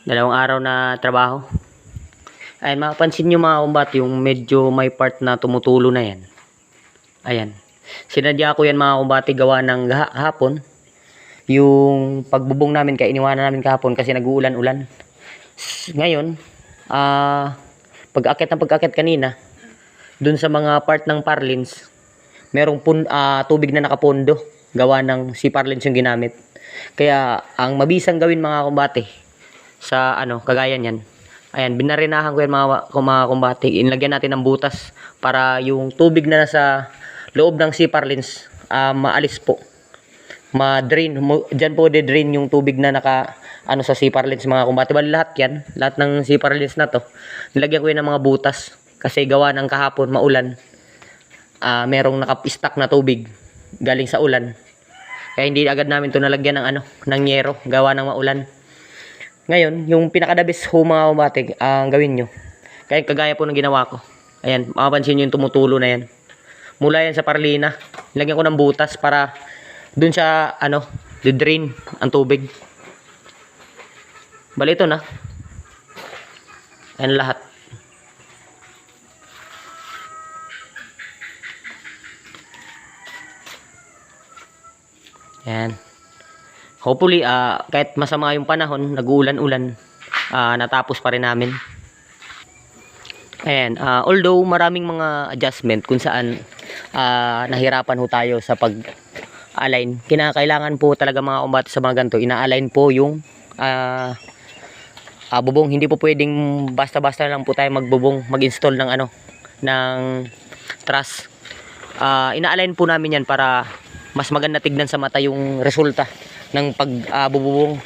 Dalawang araw na trabaho. Ayan, mapapansin nyo mga kumbat, yung medyo may part na tumutulo na yan. Ayan. Sinadya ko yan mga kumbati gawa ng hapon. Yung pagbubong namin, kaya iniwanan namin kahapon kasi nag-uulan-ulan. Ngayon, pag-akit kanina, dun sa mga part ng parlins, merong tubig na nakapondo. Gawa ng si parlins yung ginamit. Kaya, ang mabisang gawin mga kumbati, sa kagaya niyan. Ayan, binarinahan ko yan mga kumbati. Inlagyan natin ng butas para yung tubig na nasa loob ng sea parlins maalis po. Ma-drain. Diyan po de-drain yung tubig na sa sea parlins mga kumbati. Bali lahat yan. Lahat ng sea parlins na to. Nilagyan ko yan ng mga butas. Kasi gawa ng kahapon maulan. Merong nakapistak na tubig galing sa ulan. Kaya hindi agad namin to nalagyan ng yero. Gawa ng maulan. Ngayon, yung pinakadabis mga kumbati, ang gawin nyo. Kaya kagaya po ng ginawa ko. Ayan, makapansin nyo yung tumutulo na yan. Mula yan sa parlina. Lagyan ko ng butas para dun sa, drain ang tubig. Bali ito na. Ayan lahat. Ayan. Hopefully, kahit masama yung panahon, nag-uulan-ulan, natapos pa rin namin. Ayan, although maraming mga adjustment kung saan nahirapan ho tayo sa pag-align. Kinakailangan po talaga mga kumbati sa mga ganito, ina-align po yung bubong. Hindi po pwedeng basta-basta lang po tayo mag-install ng truss. Ina-align po namin yan para mas maganda tignan sa mata yung resulta ng pagbubong.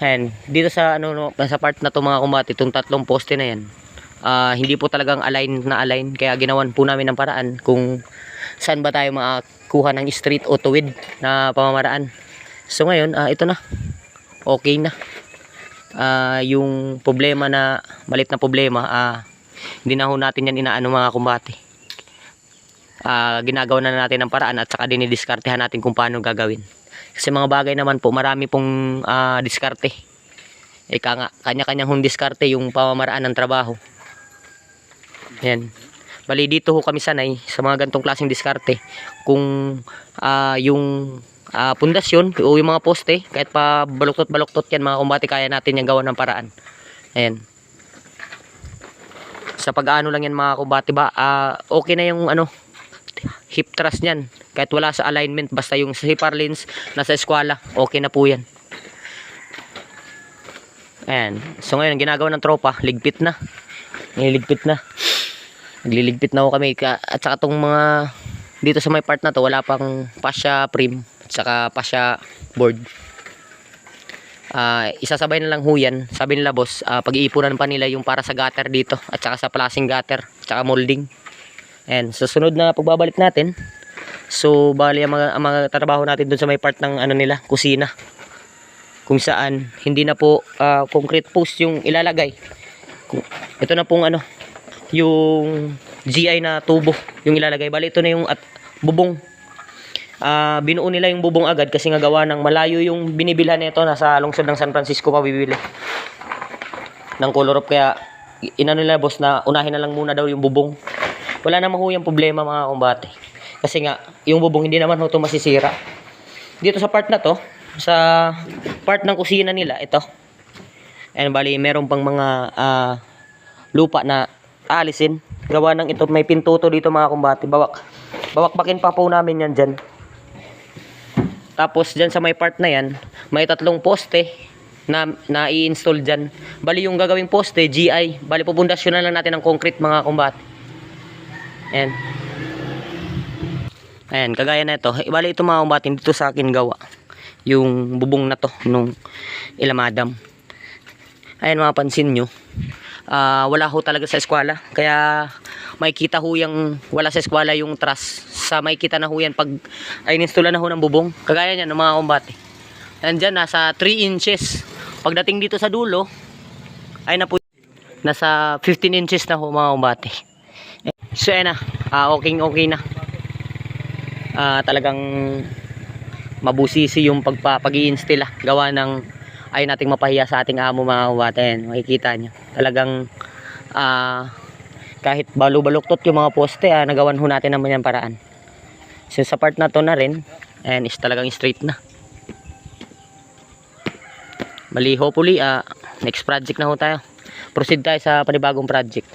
Ayan, dito sa sa part na to mga kumbati, itong tatlong poste na yan, hindi po talagang align, kaya ginawan po namin ng paraan kung saan ba tayo makakuha ng straight o tuwid na pamamaraan. So ngayon, ito na, okay na. Yung problema malit na problema, hindi na ho natin yan inaano mga kumbati. Ginagawa na natin ng paraan at saka dinidiskartehan natin kung paano gagawin. Kasi mga bagay naman po, marami pong diskarte. Kanya-kanyang hong diskarte yung pamamaraan ng trabaho. Ayan. Bali dito ho kami sanay sa mga gantong klaseng diskarte. Kung yung pundasyon o yung mga poste, kahit pa baluktot-baluktot yan mga kumbati, kaya natin yung gawa ng paraan. Ayan. Sa pag-ano lang yan mga kumbati ba, okay na yung hip thrust niyan. Kahit wala sa alignment, basta yung sea parlins nasa eskwela, okay na po yan. Ayan. So ngayon, ang ginagawa ng tropa, ligpit na. Niligpit na. Nagliligpit na ako kami. At saka itong mga, dito sa may part na to, wala pang fascia frame at saka fascia board. Isasabay na lang ho yan. Sabi nila boss, pag-iipunan pa nila yung para sa gutter dito at saka sa flashing gutter at saka molding. Ayan. So sunod na pagbabalik natin, so bali ang mga trabaho natin dun sa may part ng nila, kusina. Kung saan hindi na po concrete post yung ilalagay. Ito na pong yung GI na tubo yung ilalagay. Bali ito na yung bubong. Binuo nila yung bubong agad kasi nga gawa ng malayo yung binibilhan nito, nasa lungsod ng San Francisco pa bibili ng color up. Kaya inano nila boss na unahin na lang muna daw yung bubong. Wala namang ho yung problema mga kumbati. Kasi nga, yung bubong hindi naman ho ito masisira. Dito sa part na to, sa part ng kusina nila, ito. Ayan, bali, meron pang mga lupa na alisin. Gawa ng ito, may pintuto dito mga kumbati. Bawakbakin pa po namin yan dyan. Tapos dyan sa may part na yan, may tatlong poste na i-install dyan. Bali, yung gagawing poste, GI. Bali, pupundasyon na lang natin ng concrete mga kumbati. Ayan. Ayan, kagaya na ito. Bali ito mga kumbati, dito sa akin gawa yung bubong na to nung ilamadam. Ayan, mapapansin nyo, wala ho talaga sa eskwela. Kaya makikita ho yung wala sa eskwela yung truss. Sa makikita na ho yan pag in-install na ho ng bubong. Kagaya nyan mga kumbati. Ayan dyan, nasa 3 inches. Pagdating dito sa dulo, ay na po, nasa 15 inches na ho mga kumbati. So ayan na, okay na. Talagang mabusisi yung pag-i-install gawa ng ayaw nating mapahiya sa ating amo mga kababayan. Makikita nyo. Talagang kahit balu-baluktot yung mga poste, nagawan ho natin naman yung paraan. So sa part na to na rin, and is talagang straight na. Bali, hopefully, next project na ho tayo. Proceed tayo sa panibagong project.